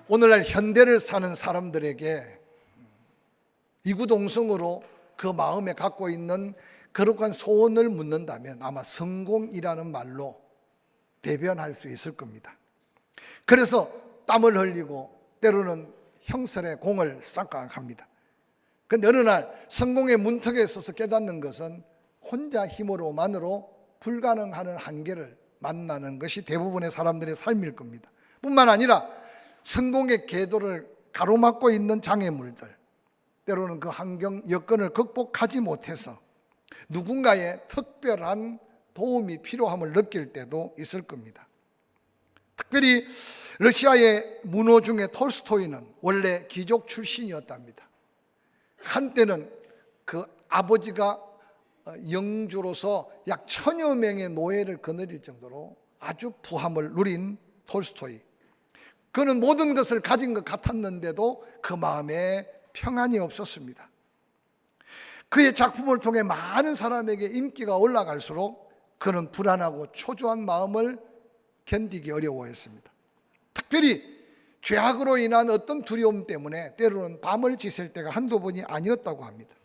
오늘날 현대를 사는 사람들에게 이구동성으로 그 마음에 갖고 있는 거룩한 소원을 묻는다면 아마 성공이라는 말로 대변할 수 있을 겁니다. 그래서 땀을 흘리고 때로는 형설의 공을 싹각합니다. 그런데 어느 날 성공의 문턱에 서서 깨닫는 것은 혼자 힘으로만으로 불가능한 한계를 만나는 것이 대부분의 사람들의 삶일 겁니다. 뿐만 아니라 성공의 궤도를 가로막고 있는 장애물들, 때로는 그 환경 여건을 극복하지 못해서 누군가의 특별한 도움이 필요함을 느낄 때도 있을 겁니다. 특별히 러시아의 문호 중에 톨스토이는 원래 귀족 출신이었답니다. 한때는 그 아버지가 영주로서 약 1000여 명의 노예를 거느릴 정도로 아주 부함을 누린 톨스토이. 그는 모든 것을 가진 것 같았는데도 그 마음에 평안이 없었습니다. 그의 작품을 통해 많은 사람에게 인기가 올라갈수록 그는 불안하고 초조한 마음을 견디기 어려워했습니다. 특별히 죄악으로 인한 어떤 두려움 때문에 때로는 밤을 지샐 때가 한두 번이 아니었다고 합니다.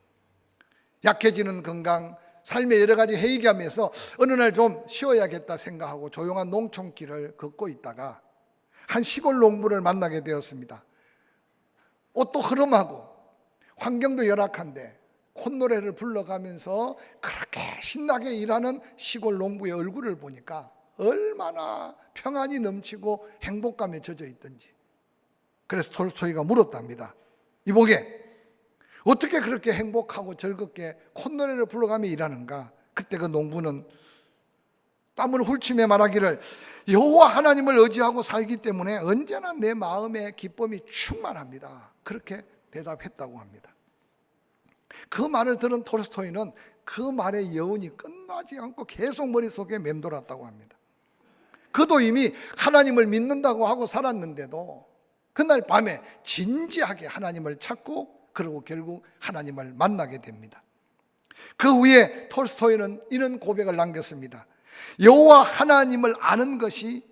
약해지는 건강, 삶의 여러 가지 회의감에서 어느 날 좀 쉬어야겠다 생각하고 조용한 농촌길을 걷고 있다가 한 시골 농부를 만나게 되었습니다. 옷도 흐름하고 환경도 열악한데 콧노래를 불러가면서 그렇게 신나게 일하는 시골 농부의 얼굴을 보니까 얼마나 평안이 넘치고 행복감에 젖어 있던지. 그래서 톨스토이가 물었답니다. 이보게, 어떻게 그렇게 행복하고 즐겁게 콧노래를 불러가며 일하는가? 그때 그 농부는 땀을 훌치며 말하기를 여호와 하나님을 의지하고 살기 때문에 언제나 내 마음에 기쁨이 충만합니다. 그렇게 대답했다고 합니다. 그 말을 들은 톨스토이는 그 말의 여운이 끝나지 않고 계속 머릿속에 맴돌았다고 합니다. 그도 이미 하나님을 믿는다고 하고 살았는데도 그날 밤에 진지하게 하나님을 찾고 그리고 결국 하나님을 만나게 됩니다. 그 후에 톨스토이는 이런 고백을 남겼습니다. 여호와 하나님을 아는 것이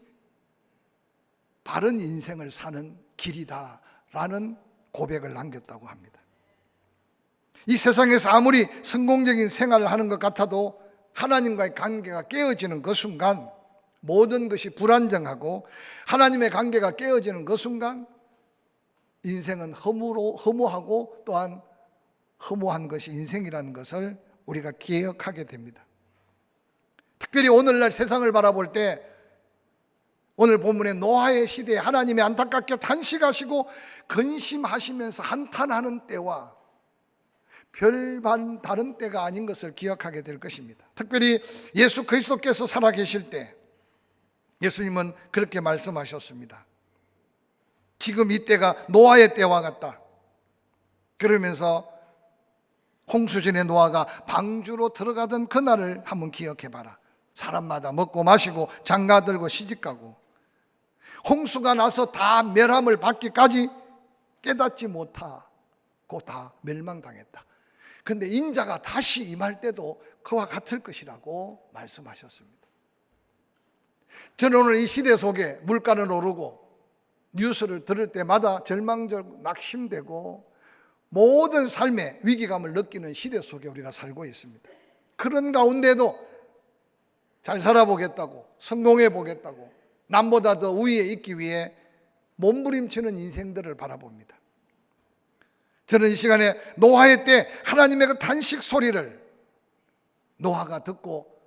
바른 인생을 사는 길이다라는 고백을 남겼다고 합니다. 이 세상에서 아무리 성공적인 생활을 하는 것 같아도 하나님과의 관계가 깨어지는 그 순간 모든 것이 불안정하고 하나님의 관계가 깨어지는 그 순간 인생은 허무하고 또한 허무한 것이 인생이라는 것을 우리가 기억하게 됩니다. 특별히 오늘날 세상을 바라볼 때 오늘 본문의 노아의 시대에 하나님이 안타깝게 탄식하시고 근심하시면서 한탄하는 때와 별반 다른 때가 아닌 것을 기억하게 될 것입니다. 특별히 예수 그리스도께서 살아계실 때 예수님은 그렇게 말씀하셨습니다. 지금 이 때가 노아의 때와 같다. 그러면서 홍수전에 노아가 방주로 들어가던 그날을 한번 기억해봐라. 사람마다 먹고 마시고 장가들고 시집가고 홍수가 나서 다 멸함을 받기까지 깨닫지 못하고 다 멸망당했다. 그런데 인자가 다시 임할 때도 그와 같을 것이라고 말씀하셨습니다. 저는 오늘 이 시대 속에 물가는 오르고 뉴스를 들을 때마다 절망적 낙심되고 모든 삶의 위기감을 느끼는 시대 속에 우리가 살고 있습니다. 그런 가운데도 잘 살아보겠다고 성공해 보겠다고 남보다 더 위에 있기 위해 몸부림치는 인생들을 바라봅니다. 저는 이 시간에 노아의 때 하나님의 그 탄식 소리를 노아가 듣고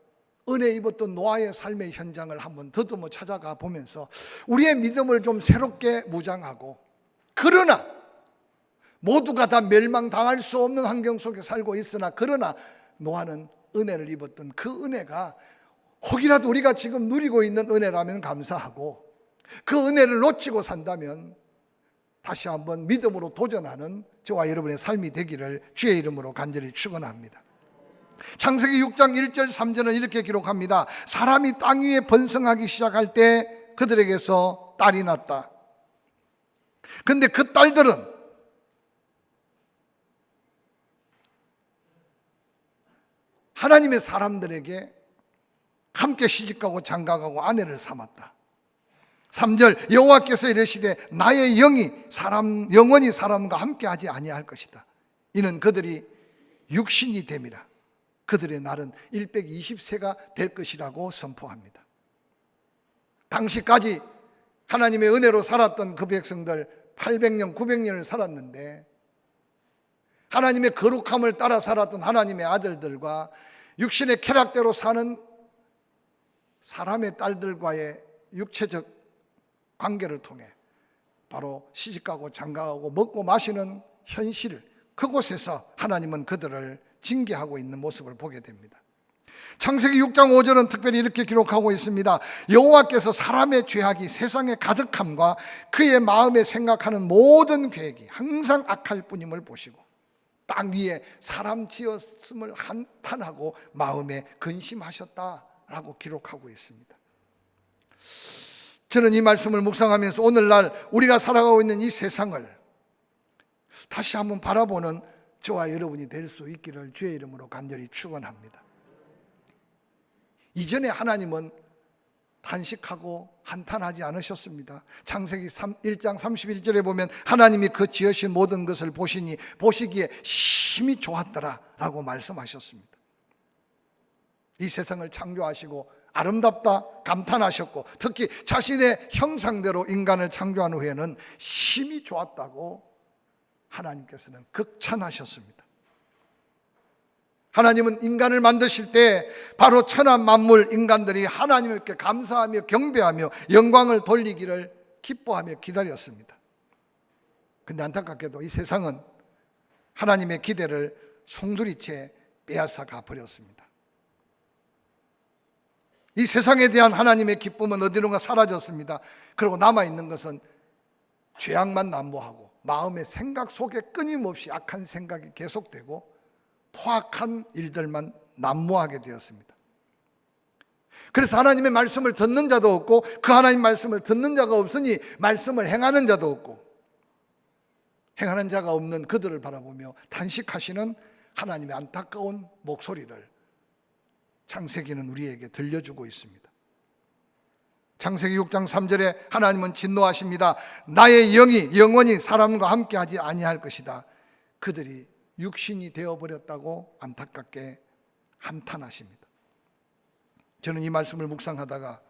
은혜 입었던 노아의 삶의 현장을 한번 더듬어 찾아가 보면서 우리의 믿음을 좀 새롭게 무장하고, 그러나 모두가 다 멸망당할 수 없는 환경 속에 살고 있으나 그러나 노아는 은혜를 입었던 그 은혜가 혹이라도 우리가 지금 누리고 있는 은혜라면 감사하고, 그 은혜를 놓치고 산다면 다시 한번 믿음으로 도전하는 저와 여러분의 삶이 되기를 주의 이름으로 간절히 축원합니다. 창세기 6장 1절 3절은 이렇게 기록합니다. 사람이 땅 위에 번성하기 시작할 때 그들에게서 딸이 났다. 그런데 그 딸들은 하나님의 사람들에게 함께 시집가고 장가가고 아내를 삼았다. 3절 여호와께서 이르시되 나의 영원히 사람과 함께하지 아니할 것이다. 이는 그들이 육신이 됨이라. 그들의 날은 120세가 될 것이라고 선포합니다. 당시까지 하나님의 은혜로 살았던 그 백성들 800년, 900년을 살았는데 하나님의 거룩함을 따라 살았던 하나님의 아들들과 육신의 쾌락대로 사는 사람의 딸들과의 육체적 관계를 통해 바로 시집가고 장가가고 먹고 마시는 현실, 그곳에서 하나님은 그들을 징계하고 있는 모습을 보게 됩니다. 창세기 6장 5절은 특별히 이렇게 기록하고 있습니다. 여호와께서 사람의 죄악이 세상에 가득함과 그의 마음에 생각하는 모든 계획이 항상 악할 뿐임을 보시고 땅 위에 사람 지었음을 한탄하고 마음에 근심하셨다라고 기록하고 있습니다. 저는 이 말씀을 묵상하면서 오늘날 우리가 살아가고 있는 이 세상을 다시 한번 바라보는 저와 여러분이 될 수 있기를 주의 이름으로 간절히 축원합니다. 이전에 하나님은 탄식하고 한탄하지 않으셨습니다. 창세기 1장 31절에 보면 하나님이 그 지으신 모든 것을 보시니 보시기에 심히 좋았더라 라고 말씀하셨습니다. 이 세상을 창조하시고 아름답다 감탄하셨고 특히 자신의 형상대로 인간을 창조한 후에는 심히 좋았다고 하나님께서는 극찬하셨습니다. 하나님은 인간을 만드실 때 바로 천하 만물 인간들이 하나님께 감사하며 경배하며 영광을 돌리기를 기뻐하며 기다렸습니다. 그런데 안타깝게도 이 세상은 하나님의 기대를 송두리째 빼앗아 가버렸습니다. 이 세상에 대한 하나님의 기쁨은 어디론가 사라졌습니다. 그리고 남아있는 것은 죄악만 난무하고 마음의 생각 속에 끊임없이 악한 생각이 계속되고 포악한 일들만 난무하게 되었습니다. 그래서 하나님의 말씀을 듣는 자도 없고 그 하나님 말씀을 듣는 자가 없으니 말씀을 행하는 자도 없고 행하는 자가 없는 그들을 바라보며 탄식하시는 하나님의 안타까운 목소리를 창세기는 우리에게 들려주고 있습니다. 창세기 6장 3절에 하나님은 진노하십니다. 나의 영이 영원히 사람과 함께하지 아니할 것이다. 그들이 육신이 되어버렸다고 안타깝게 한탄하십니다. 저는 이 말씀을 묵상하다가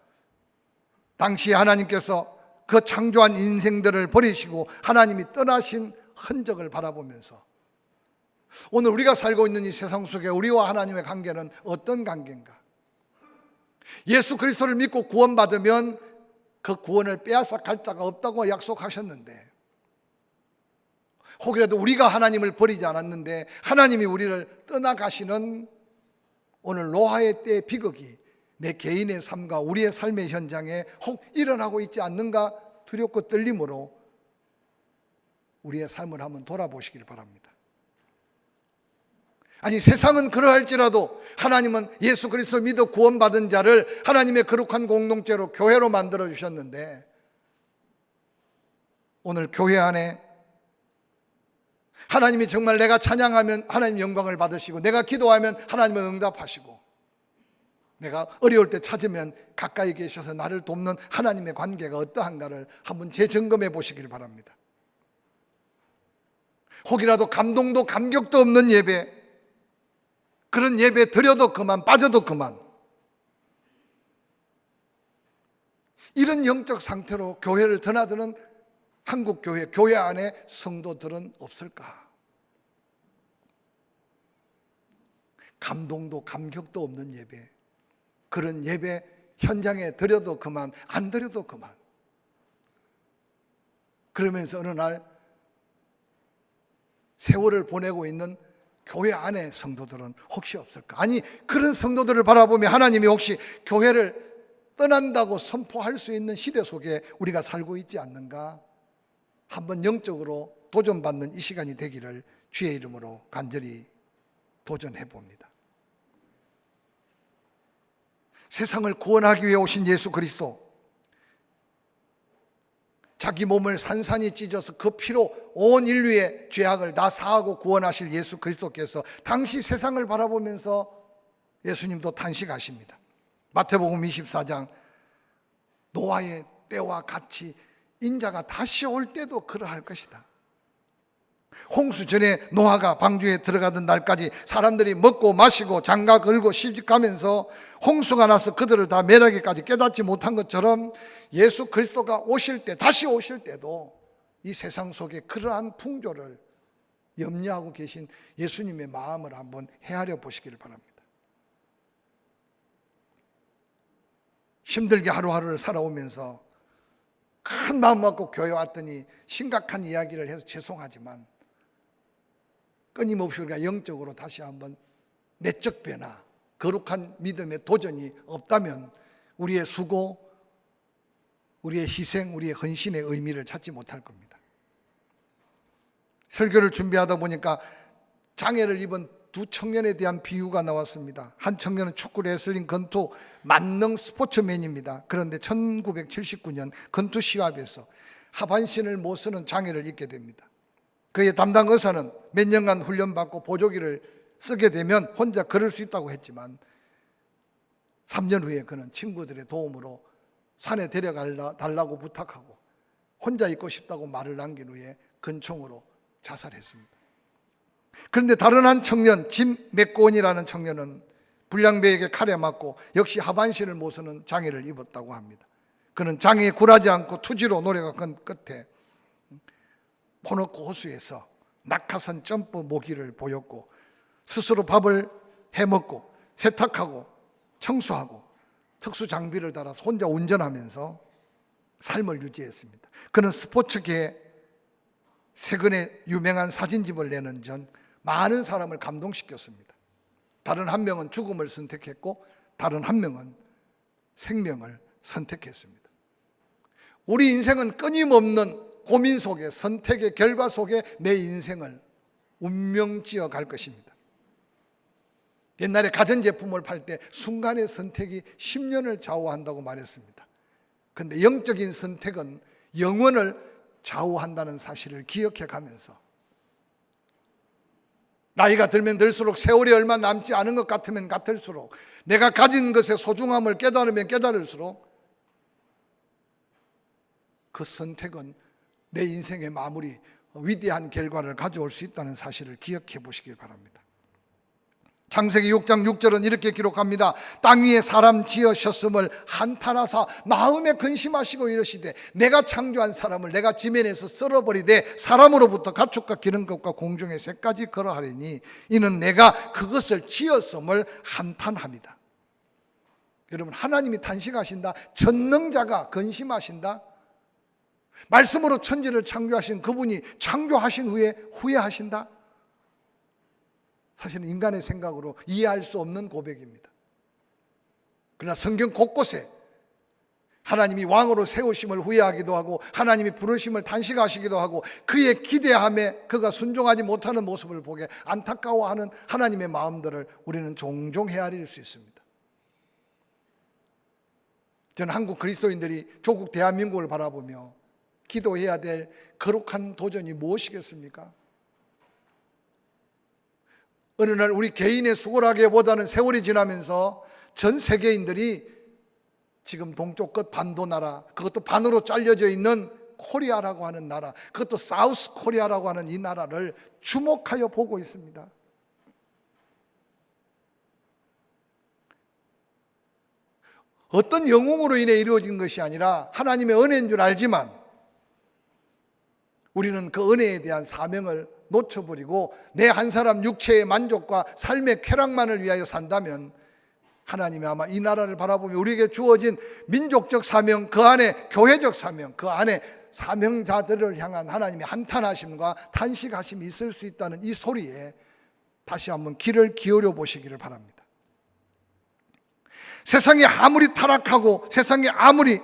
당시 하나님께서 그 창조한 인생들을 버리시고 하나님이 떠나신 흔적을 바라보면서 오늘 우리가 살고 있는 이 세상 속에 우리와 하나님의 관계는 어떤 관계인가? 예수 그리스도를 믿고 구원받으면 그 구원을 빼앗아 갈 자가 없다고 약속하셨는데 혹이라도 우리가 하나님을 버리지 않았는데 하나님이 우리를 떠나가시는 오늘 노아의 때의 비극이 내 개인의 삶과 우리의 삶의 현장에 혹 일어나고 있지 않는가 두렵고 떨림으로 우리의 삶을 한번 돌아보시길 바랍니다. 아니 세상은 그러할지라도 하나님은 예수 그리스도 믿어 구원받은 자를 하나님의 거룩한 공동체로 교회로 만들어 주셨는데 오늘 교회 안에 하나님이 정말 내가 찬양하면 하나님 영광을 받으시고 내가 기도하면 하나님은 응답하시고 내가 어려울 때 찾으면 가까이 계셔서 나를 돕는 하나님의 관계가 어떠한가를 한번 재점검해 보시길 바랍니다. 혹이라도 감동도 감격도 없는 예배, 그런 예배 드려도 그만 빠져도 그만, 이런 영적 상태로 교회를 드나드는 한국 교회 안에 성도들은 없을까? 감동도 감격도 없는 예배, 그런 예배 현장에 드려도 그만, 안 드려도 그만. 그러면서 어느 날 세월을 보내고 있는 교회 안에 성도들은 혹시 없을까? 아니 그런 성도들을 바라보며 하나님이 혹시 교회를 떠난다고 선포할 수 있는 시대 속에 우리가 살고 있지 않는가? 한번 영적으로 도전받는 이 시간이 되기를 주의 이름으로 간절히 도전해 봅니다. 세상을 구원하기 위해 오신 예수 그리스도, 자기 몸을 산산이 찢어서 그 피로 온 인류의 죄악을 다 사하고 구원하실 예수 그리스도께서 당시 세상을 바라보면서 예수님도 탄식하십니다. 마태복음 24장 노아의 때와 같이 인자가 다시 올 때도 그러할 것이다. 홍수 전에 노아가 방주에 들어가던 날까지 사람들이 먹고 마시고 장가 걸고 시집가면서 홍수가 나서 그들을 다 멸하기까지 깨닫지 못한 것처럼 예수 그리스도가 오실 때, 다시 오실 때도 이 세상 속에 그러한 풍조를 염려하고 계신 예수님의 마음을 한번 헤아려 보시기를 바랍니다. 힘들게 하루하루를 살아오면서 큰 마음 먹고 교회 왔더니 심각한 이야기를 해서 죄송하지만 끊임없이 우리가 영적으로 다시 한번 내적 변화, 거룩한 믿음의 도전이 없다면 우리의 수고, 우리의 희생, 우리의 헌신의 의미를 찾지 못할 겁니다. 설교를 준비하다 보니까 장애를 입은 두 청년에 대한 비유가 나왔습니다. 한 청년은 축구, 레슬링, 권투, 만능 스포츠맨입니다. 그런데 1979년 권투 시합에서 하반신을 못 쓰는 장애를 입게 됩니다. 그의 담당 의사는 몇 년간 훈련받고 보조기를 쓰게 되면 혼자 걸을 수 있다고 했지만 3년 후에 그는 친구들의 도움으로 산에 데려달라고 부탁하고 혼자 있고 싶다고 말을 남긴 후에 근총으로 자살했습니다. 그런데 다른 한 청년, 짐 맥고온이라는 청년은 불량배에게 칼에 맞고 역시 하반신을 못 쓰는 장애를 입었다고 합니다. 그는 장애에 굴하지 않고 투지로 노력한 끝에 포너코 호수에서 낙하산 점프 모기를 보였고 스스로 밥을 해먹고 세탁하고 청소하고 특수 장비를 달아서 혼자 운전하면서 삶을 유지했습니다. 그는 스포츠계에 세 권의 유명한 사진집을 내는 전 많은 사람을 감동시켰습니다. 다른 한 명은 죽음을 선택했고 다른 한 명은 생명을 선택했습니다. 우리 인생은 끊임없는 고민 속에, 선택의 결과 속에 내 인생을 운명지어 갈 것입니다. 옛날에 가전제품을 팔 때 순간의 선택이 10년을 좌우한다고 말했습니다. 그런데 영적인 선택은 영원을 좌우한다는 사실을 기억해 가면서 나이가 들면 들수록 세월이 얼마 남지 않은 것 같으면 같을수록 내가 가진 것의 소중함을 깨달으면 깨달을수록 그 선택은 내 인생의 마무리, 위대한 결과를 가져올 수 있다는 사실을 기억해 보시길 바랍니다. 창세기 6장 6절은 이렇게 기록합니다. 땅 위에 사람 지으셨음을 한탄하사 마음에 근심하시고 이르시되 내가 창조한 사람을 내가 지면에서 썰어버리되 사람으로부터 가축과 기름것과 공중의 새까지 걸어하리니 이는 내가 그것을 지었음을 한탄합니다. 여러분, 하나님이 탄식하신다? 전능자가 근심하신다? 말씀으로 천지를 창조하신 그분이 창조하신 후에 후회하신다? 사실은 인간의 생각으로 이해할 수 없는 고백입니다. 그러나 성경 곳곳에 하나님이 왕으로 세우심을 후회하기도 하고 하나님이 부르심을 탄식하시기도 하고 그의 기대함에 그가 순종하지 못하는 모습을 보게 안타까워하는 하나님의 마음들을 우리는 종종 헤아릴 수 있습니다. 저는 한국 그리스도인들이 조국 대한민국을 바라보며 기도해야 될 거룩한 도전이 무엇이겠습니까? 어느 날 우리 개인의 수고라기보다는 세월이 지나면서 전 세계인들이 지금 동쪽 끝 반도 나라, 그것도 반으로 잘려져 있는 코리아라고 하는 나라, 그것도 사우스 코리아라고 하는 이 나라를 주목하여 보고 있습니다. 어떤 영웅으로 인해 이루어진 것이 아니라 하나님의 은혜인 줄 알지만 우리는 그 은혜에 대한 사명을 놓쳐버리고 내 한 사람 육체의 만족과 삶의 쾌락만을 위하여 산다면 하나님이 아마 이 나라를 바라보며 우리에게 주어진 민족적 사명, 그 안에 교회적 사명, 그 안에 사명자들을 향한 하나님의 한탄하심과 탄식하심이 있을 수 있다는 이 소리에 다시 한번 귀를 기울여 보시기를 바랍니다. 세상이 아무리 타락하고 세상이 아무리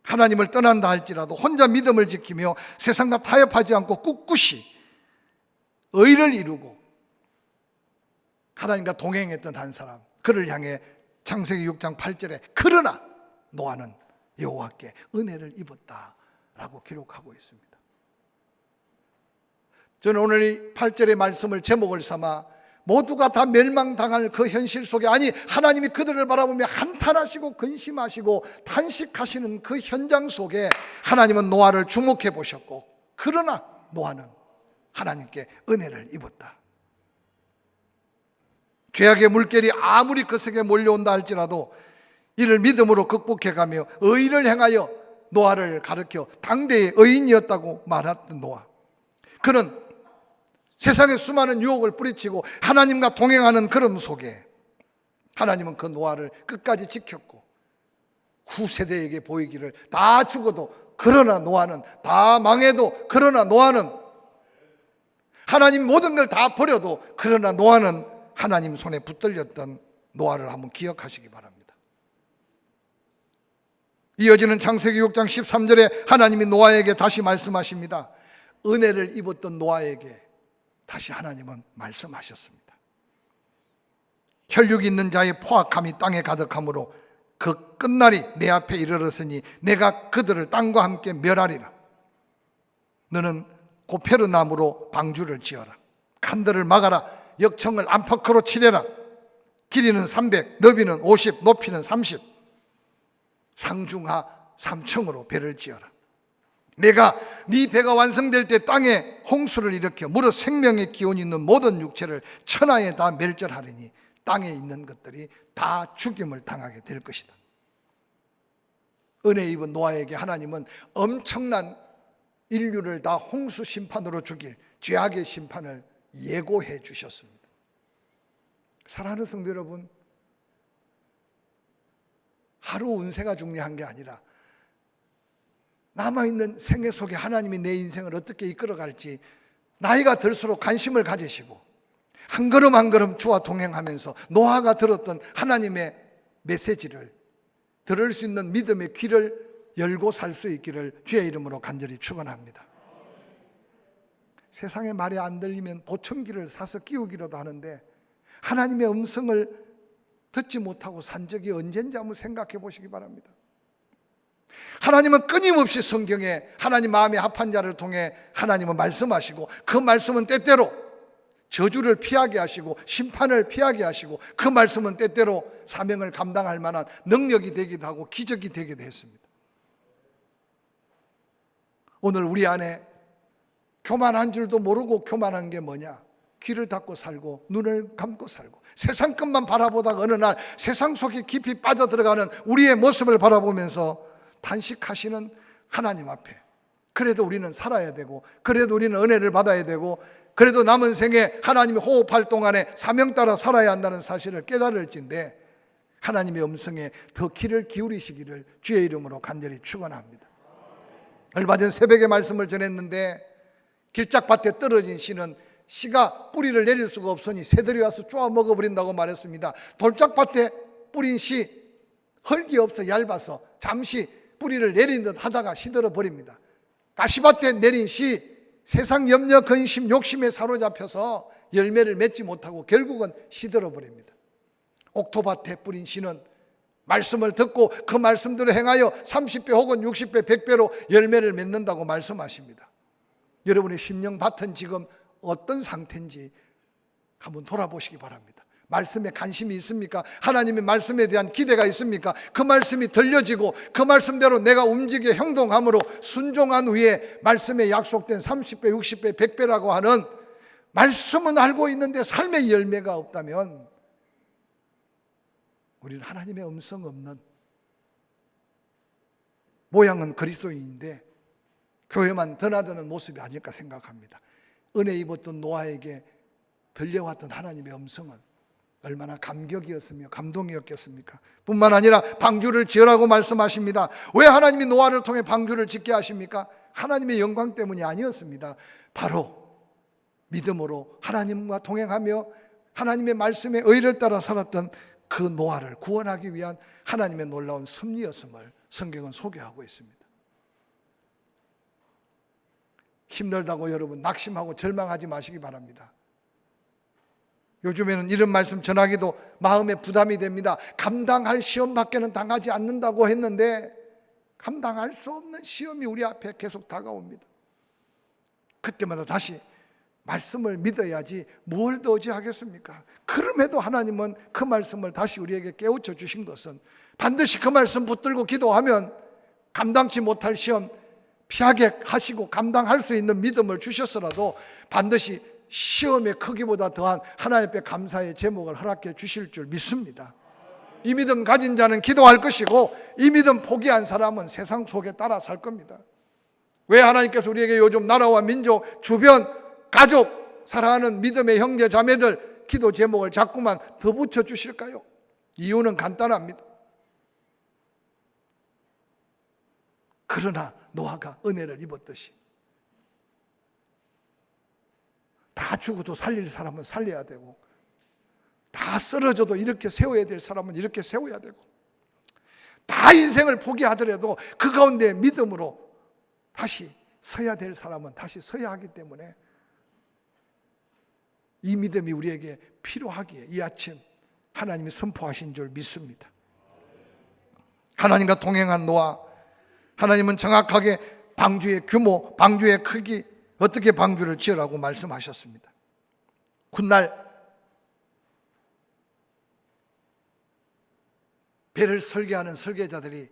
하나님을 떠난다 할지라도 혼자 믿음을 지키며 세상과 타협하지 않고 꿋꿋이 의를 이루고 하나님과 동행했던 한 사람, 그를 향해 창세기 6장 8절에 그러나 노아는 여호와께 은혜를 입었다라고 기록하고 있습니다. 저는 오늘 이 8절의 말씀을 제목을 삼아 모두가 다 멸망당할 그 현실 속에, 아니 하나님이 그들을 바라보며 한탄하시고 근심하시고 탄식하시는 그 현장 속에 하나님은 노아를 주목해 보셨고, 그러나 노아는 하나님께 은혜를 입었다. 죄악의 물결이 아무리 거세게 몰려온다 할지라도 이를 믿음으로 극복해가며 의를 행하여 노아를 가르쳐 당대의 의인이었다고 말했던 노아, 그는 세상의 수많은 유혹을 뿌리치고 하나님과 동행하는 그름 속에 하나님은 그 노아를 끝까지 지켰고, 후세대에게 보이기를 다 죽어도 그러나 노아는, 다 망해도 그러나 노아는, 하나님 모든 걸 다 버려도 그러나 노아는 하나님 손에 붙들렸던 노아를 한번 기억하시기 바랍니다. 이어지는 창세기 6장 13절에 하나님이 노아에게 다시 말씀하십니다. 은혜를 입었던 노아에게 다시 하나님은 말씀하셨습니다. 혈육이 있는 자의 포악함이 땅에 가득하므로 그 끝날이 내 앞에 이르렀으니 내가 그들을 땅과 함께 멸하리라. 너는 고페르 나무로 방주를 지어라. 칸들을 막아라. 역청을 안팎으로 칠해라. 길이는 300, 너비는 50, 높이는 30, 상중하 3층으로 배를 지어라. 내가 네 배가 완성될 때 땅에 홍수를 일으켜 무릇 생명의 기운이 있는 모든 육체를 천하에 다 멸절하리니 땅에 있는 것들이 다 죽임을 당하게 될 것이다. 은혜 입은 노아에게 하나님은 엄청난 인류를 다 홍수 심판으로 죽일 죄악의 심판을 예고해 주셨습니다. 사랑하는 성도 여러분, 하루 운세가 중요한 게 아니라 남아있는 생애 속에 하나님이 내 인생을 어떻게 이끌어갈지 나이가 들수록 관심을 가지시고 한 걸음 한 걸음 주와 동행하면서 노아가 들었던 하나님의 메시지를 들을 수 있는 믿음의 귀를 열고 살 수 있기를 주의 이름으로 간절히 축원합니다. 세상에 말이 안 들리면 보청기를 사서 끼우기라도 하는데 하나님의 음성을 듣지 못하고 산 적이 언젠지 한번 생각해 보시기 바랍니다. 하나님은 끊임없이 성경에 하나님 마음에 합한 자를 통해 하나님은 말씀하시고, 그 말씀은 때때로 저주를 피하게 하시고 심판을 피하게 하시고, 그 말씀은 때때로 사명을 감당할 만한 능력이 되기도 하고 기적이 되기도 했습니다. 오늘 우리 안에 교만한 줄도 모르고 교만한 게 뭐냐? 귀를 닫고 살고 눈을 감고 살고 세상 것만 바라보다가 어느 날 세상 속에 깊이 빠져들어가는 우리의 모습을 바라보면서 탄식하시는 하나님 앞에, 그래도 우리는 살아야 되고, 그래도 우리는 은혜를 받아야 되고, 그래도 남은 생에 하나님이 호흡할 동안에 사명 따라 살아야 한다는 사실을 깨달을진데 하나님의 음성에 더 귀를 기울이시기를 주의 이름으로 간절히 축원합니다. 얼마 전 새벽에 말씀을 전했는데, 길짝밭에 떨어진 씨는 씨가 뿌리를 내릴 수가 없으니 새들이 와서 쪼아 먹어버린다고 말했습니다. 돌짝밭에 뿌린 씨, 흙이 없어 얇아서 잠시 뿌리를 내린 듯 하다가 시들어 버립니다. 가시밭에 내린 씨, 세상 염려, 근심, 욕심에 사로잡혀서 열매를 맺지 못하고 결국은 시들어 버립니다. 옥토밭에 뿌린 씨는 말씀을 듣고 그 말씀대로 행하여 30배 혹은 60배, 100배로 열매를 맺는다고 말씀하십니다. 여러분의 심령밭은 지금 어떤 상태인지 한번 돌아보시기 바랍니다. 말씀에 관심이 있습니까? 하나님의 말씀에 대한 기대가 있습니까? 그 말씀이 들려지고 그 말씀대로 내가 움직여 행동함으로 순종한 후에 말씀에 약속된 30배, 60배, 100배라고 하는 말씀은 알고 있는데 삶의 열매가 없다면 우리는 하나님의 음성 없는, 모양은 그리스도인인데 교회만 드나드는 모습이 아닐까 생각합니다. 은혜 입었던 노아에게 들려왔던 하나님의 음성은 얼마나 감격이었으며 감동이었겠습니까? 뿐만 아니라 방주를 지으라고 말씀하십니다. 왜 하나님이 노아를 통해 방주를 짓게 하십니까? 하나님의 영광 때문이 아니었습니다. 바로 믿음으로 하나님과 동행하며 하나님의 말씀에 의를 따라 살았던 그 노아를 구원하기 위한 하나님의 놀라운 섭리였음을 성경은 소개하고 있습니다. 힘들다고 여러분 낙심하고 절망하지 마시기 바랍니다. 요즘에는 이런 말씀 전하기도 마음에 부담이 됩니다. 감당할 시험밖에는 당하지 않는다고 했는데 감당할 수 없는 시험이 우리 앞에 계속 다가옵니다. 그때마다 다시 말씀을 믿어야지 뭘 더 어찌하겠습니까? 그럼에도 하나님은 그 말씀을 다시 우리에게 깨우쳐 주신 것은 반드시 그 말씀 붙들고 기도하면 감당치 못할 시험 피하게 하시고 감당할 수 있는 믿음을 주셨으라도 반드시 시험의 크기보다 더한 하나님 앞에 감사의 제목을 허락해 주실 줄 믿습니다. 이 믿음 가진 자는 기도할 것이고 이 믿음 포기한 사람은 세상 속에 따라 살 겁니다. 왜 하나님께서 우리에게 요즘 나라와 민족, 주변, 가족, 사랑하는 믿음의 형제 자매들 기도 제목을 자꾸만 더 붙여주실까요? 이유는 간단합니다. 그러나 노아가 은혜를 입었듯이 다 죽어도 살릴 사람은 살려야 되고 다 쓰러져도 이렇게 세워야 될 사람은 이렇게 세워야 되고 다 인생을 포기하더라도 그 가운데 믿음으로 다시 서야 될 사람은 다시 서야 하기 때문에 이 믿음이 우리에게 필요하기에 이 아침 하나님이 선포하신 줄 믿습니다. 하나님과 동행한 노아, 하나님은 정확하게 방주의 규모, 방주의 크기, 어떻게 방주를 지으라고 말씀하셨습니다. 훗날 배를 설계하는 설계자들이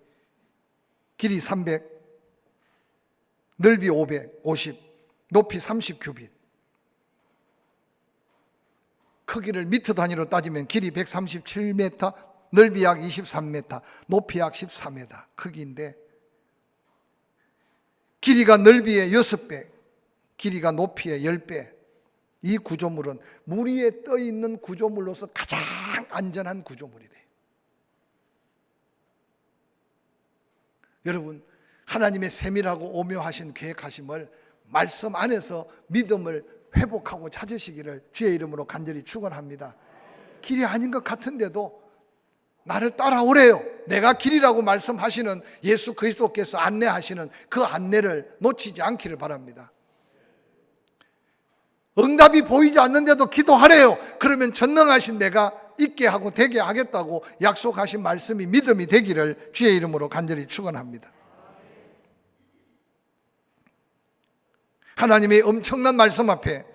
길이 300, 넓이 550, 높이 30규빗, 크기를 미터 단위로 따지면 길이 137m, 넓이 약 23m, 높이 약 14m 크기인데 길이가 넓이의 6배, 길이가 높이의 10배. 이 구조물은 물 위에 떠 있는 구조물로서 가장 안전한 구조물이래. 여러분, 하나님의 세밀하고 오묘하신 계획하심을 말씀 안에서 믿음을 회복하고 찾으시기를 주의 이름으로 간절히 축원합니다. 길이 아닌 것 같은데도 나를 따라오래요. 내가 길이라고 말씀하시는 예수 그리스도께서 안내하시는 그 안내를 놓치지 않기를 바랍니다. 응답이 보이지 않는데도 기도하래요. 그러면 전능하신 내가 있게 하고 되게 하겠다고 약속하신 말씀이 믿음이 되기를 주의 이름으로 간절히 축원합니다. 하나님의 엄청난 말씀 앞에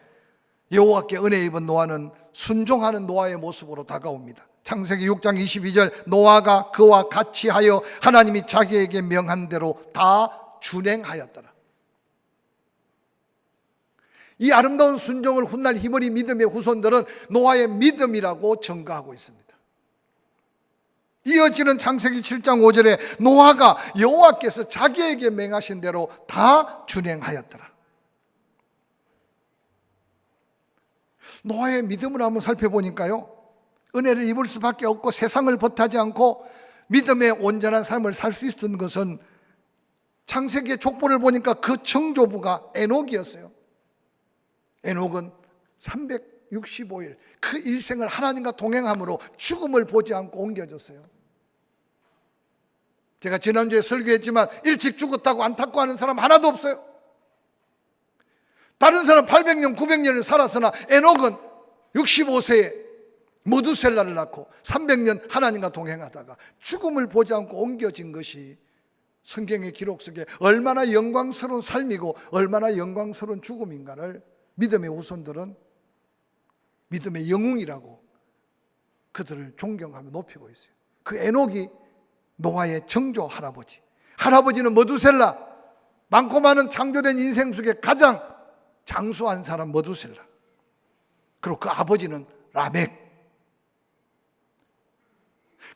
여호와께 은혜 입은 노아는 순종하는 노아의 모습으로 다가옵니다. 창세기 6장 22절 노아가 그와 같이 하여 하나님이 자기에게 명한 대로 다 준행하였더라. 이 아름다운 순종을 훗날 히브리 믿음의 후손들은 노아의 믿음이라고 전가하고 있습니다. 이어지는 창세기 7장 5절에 노아가 여호와께서 자기에게 명하신 대로 다 준행하였더라. 노아의 믿음을 한번 살펴보니까요, 은혜를 입을 수밖에 없고 세상을 벗하지 않고 믿음의 온전한 삶을 살 수 있었던 것은 창세기의 족보를 보니까 그 청조부가 에녹이었어요. 에녹은 365일 그 일생을 하나님과 동행함으로 죽음을 보지 않고 옮겨졌어요. 제가 지난주에 설교했지만 일찍 죽었다고 안타까워하는 사람 하나도 없어요. 다른 사람 800년, 900년을 살았으나 에녹은 65세에 머두셀라를 낳고 300년 하나님과 동행하다가 죽음을 보지 않고 옮겨진 것이 성경의 기록 속에 얼마나 영광스러운 삶이고 얼마나 영광스러운 죽음인가를 믿음의 후손들은 믿음의 영웅이라고 그들을 존경하며 높이고 있어요. 그 에녹이 노아의 정조 할아버지, 할아버지는 머두셀라, 많고 많은 창조된 인생 속에 가장 장수한 사람 머두셀라, 그리고 그 아버지는 라멕.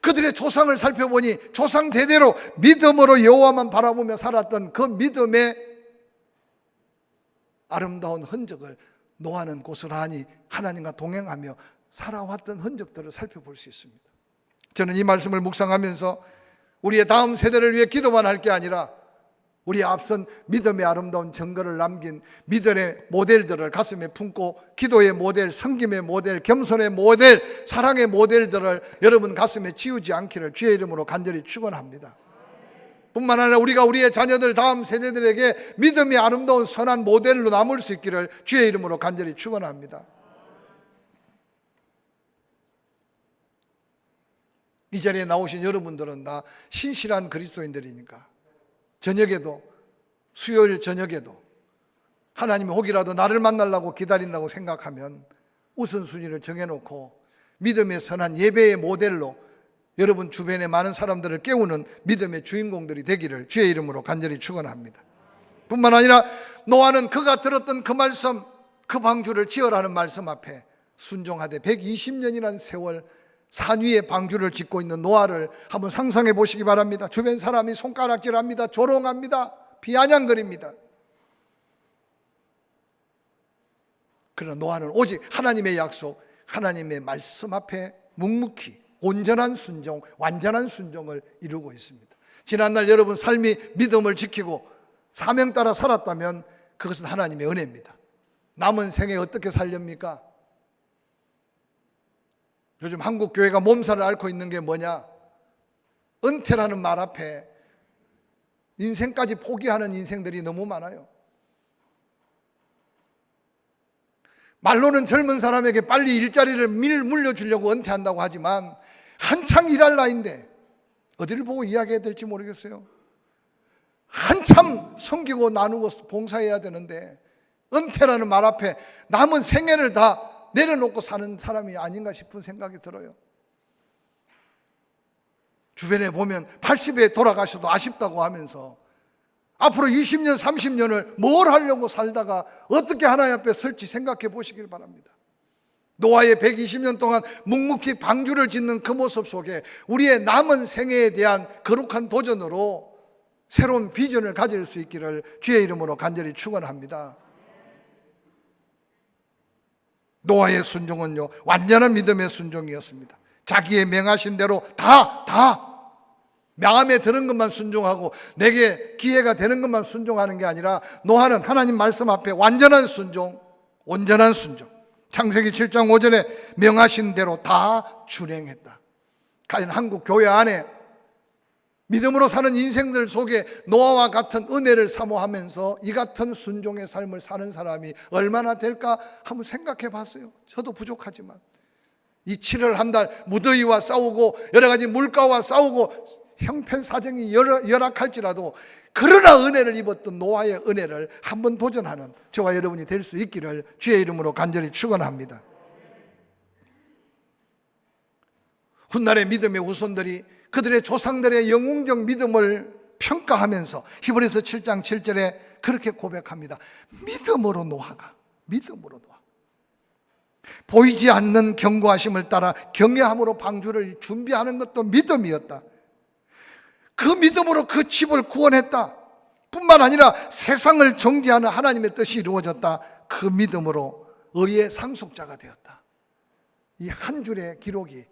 그들의 조상을 살펴보니 조상 대대로 믿음으로 여호와만 바라보며 살았던 그 믿음의 아름다운 흔적을 노아는 고스란히 하나님과 동행하며 살아왔던 흔적들을 살펴볼 수 있습니다. 저는 이 말씀을 묵상하면서 우리의 다음 세대를 위해 기도만 할 게 아니라 우리 앞선 믿음의 아름다운 증거를 남긴 믿음의 모델들을 가슴에 품고 기도의 모델, 섬김의 모델, 겸손의 모델, 사랑의 모델들을 여러분 가슴에 지우지 않기를 주의 이름으로 간절히 축원합니다. 뿐만 아니라 우리가 우리의 자녀들 다음 세대들에게 믿음의 아름다운 선한 모델로 남을 수 있기를 주의 이름으로 간절히 축원합니다. 이 자리에 나오신 여러분들은 다 신실한 그리스도인들이니까 저녁에도, 수요일 저녁에도 하나님이 혹이라도 나를 만나려고 기다린다고 생각하면 우선순위를 정해놓고 믿음의 선한 예배의 모델로 여러분 주변에 많은 사람들을 깨우는 믿음의 주인공들이 되기를 주의 이름으로 간절히 축원합니다. 뿐만 아니라 노아는 그가 들었던 그 말씀, 그 방주를 지으라는 말씀 앞에 순종하되 120년이라는 세월 산 위에 방주를 짓고 있는 노아를 한번 상상해 보시기 바랍니다. 주변 사람이 손가락질합니다. 조롱합니다. 비아냥거립니다. 그러나 노아는 오직 하나님의 약속, 하나님의 말씀 앞에 묵묵히 온전한 순종, 완전한 순종을 이루고 있습니다. 지난날 여러분 삶이 믿음을 지키고 사명 따라 살았다면 그것은 하나님의 은혜입니다. 남은 생에 어떻게 살렵니까? 요즘 한국 교회가 몸살을 앓고 있는 게 뭐냐? 은퇴라는 말 앞에 인생까지 포기하는 인생들이 너무 많아요. 말로는 젊은 사람에게 빨리 일자리를 물려주려고 은퇴한다고 하지만 한창 일할 나이인데 어디를 보고 이야기해야 될지 모르겠어요. 한참 섬기고 나누고 봉사해야 되는데 은퇴라는 말 앞에 남은 생애를 다 내려놓고 사는 사람이 아닌가 싶은 생각이 들어요. 주변에 보면 80에 돌아가셔도 아쉽다고 하면서 앞으로 20년, 30년을 뭘 하려고 살다가 어떻게 하나님 앞에 설지 생각해 보시길 바랍니다. 노아의 120년 동안 묵묵히 방주를 짓는 그 모습 속에 우리의 남은 생애에 대한 거룩한 도전으로 새로운 비전을 가질 수 있기를 주의 이름으로 간절히 축원합니다. 노아의 순종은요, 완전한 믿음의 순종이었습니다. 자기의 명하신 대로 다 마음에 드는 것만 순종하고 내게 기회가 되는 것만 순종하는 게 아니라 노아는 하나님 말씀 앞에 완전한 순종, 온전한 순종. 창세기 7장 5절에 명하신 대로 다 준행했다. 과연 한국 교회 안에 믿음으로 사는 인생들 속에 노아와 같은 은혜를 사모하면서 이 같은 순종의 삶을 사는 사람이 얼마나 될까 한번 생각해 봤어요. 저도 부족하지만 이 7월 한 달 무더위와 싸우고 여러 가지 물가와 싸우고 형편사정이 열악할지라도 그러나 은혜를 입었던 노아의 은혜를 한번 도전하는 저와 여러분이 될 수 있기를 주의 이름으로 간절히 축원합니다. 훗날의 믿음의 후손들이 그들의 조상들의 영웅적 믿음을 평가하면서 히브리서 7장 7절에 그렇게 고백합니다. 믿음으로 노아가 보이지 않는 견고하심을 따라 경외함으로 방주를 준비하는 것도 믿음이었다. 그 믿음으로 그 집을 구원했다. 뿐만 아니라 세상을 정죄하는 하나님의 뜻이 이루어졌다. 그 믿음으로 의의 상속자가 되었다. 이 한 줄의 기록이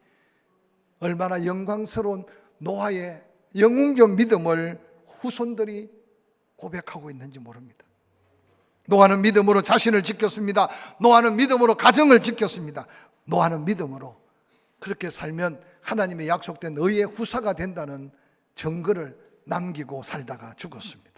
얼마나 영광스러운 노아의 영웅적 믿음을 후손들이 고백하고 있는지 모릅니다. 노아는 믿음으로 자신을 지켰습니다. 노아는 믿음으로 가정을 지켰습니다. 노아는 믿음으로 그렇게 살면 하나님의 약속된 의의 후사가 된다는 증거를 남기고 살다가 죽었습니다.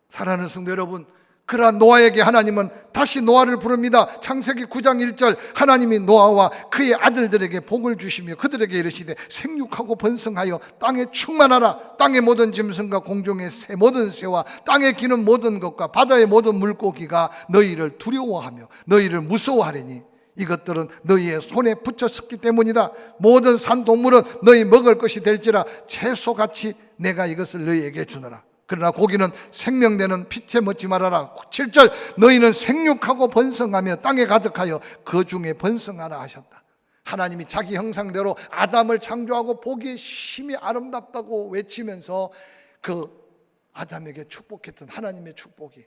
사랑하는 성도 여러분, 그러한 노아에게 하나님은 다시 노아를 부릅니다. 창세기 9장 1절 하나님이 노아와 그의 아들들에게 복을 주시며 그들에게 이르시되 생육하고 번성하여 땅에 충만하라. 땅의 모든 짐승과 공중의 새 모든 새와 땅에 기는 모든 것과 바다의 모든 물고기가 너희를 두려워하며 너희를 무서워하리니 이것들은 너희의 손에 붙였었기 때문이다. 모든 산동물은 너희 먹을 것이 될지라 채소같이 내가 이것을 너희에게 주노라. 그러나 고기는 생명되는 피째 먹지 말아라. 7절 너희는 생육하고 번성하며 땅에 가득하여 그 중에 번성하라 하셨다. 하나님이 자기 형상대로 아담을 창조하고 보기에 심히 아름답다고 외치면서 그 아담에게 축복했던 하나님의 축복이,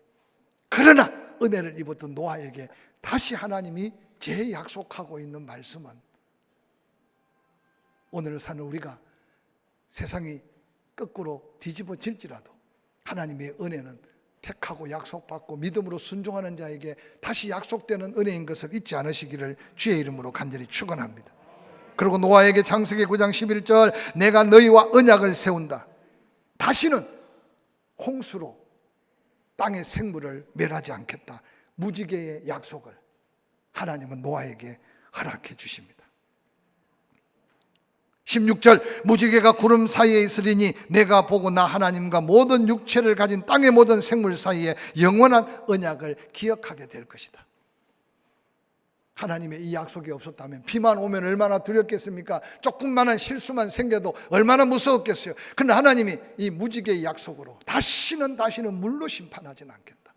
그러나 은혜를 입었던 노아에게 다시 하나님이 재약속하고 있는 말씀은 오늘 사는 우리가 세상이 거꾸로 뒤집어질지라도 하나님의 은혜는 택하고 약속받고 믿음으로 순종하는 자에게 다시 약속되는 은혜인 것을 잊지 않으시기를 주의 이름으로 간절히 축원합니다. 그리고 노아에게 창세기 9장 11절 내가 너희와 언약을 세운다. 다시는 홍수로 땅의 생물을 멸하지 않겠다. 무지개의 약속을 하나님은 노아에게 허락해 주십니다. 16절 무지개가 구름 사이에 있으리니 내가 보고 나 하나님과 모든 육체를 가진 땅의 모든 생물 사이에 영원한 언약을 기억하게 될 것이다. 하나님의 이 약속이 없었다면 비만 오면 얼마나 두렵겠습니까? 조금만한 실수만 생겨도 얼마나 무서웠겠어요. 그런데 하나님이 이 무지개의 약속으로 다시는 물로 심판하지는 않겠다.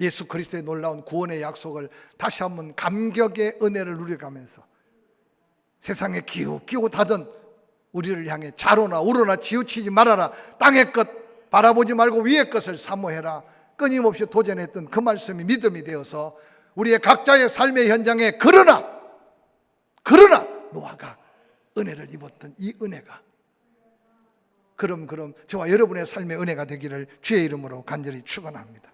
예수 그리스도의 놀라운 구원의 약속을 다시 한번 감격의 은혜를 누려가면서 세상에 기웃기웃 하던 우리를 향해 자로나 우로나 지우치지 말아라, 땅의 것 바라보지 말고 위의 것을 사모해라, 끊임없이 도전했던 그 말씀이 믿음이 되어서 우리의 각자의 삶의 현장에 그러나 노아가 은혜를 입었던 이 은혜가 그럼 저와 여러분의 삶의 은혜가 되기를 주의 이름으로 간절히 축원합니다.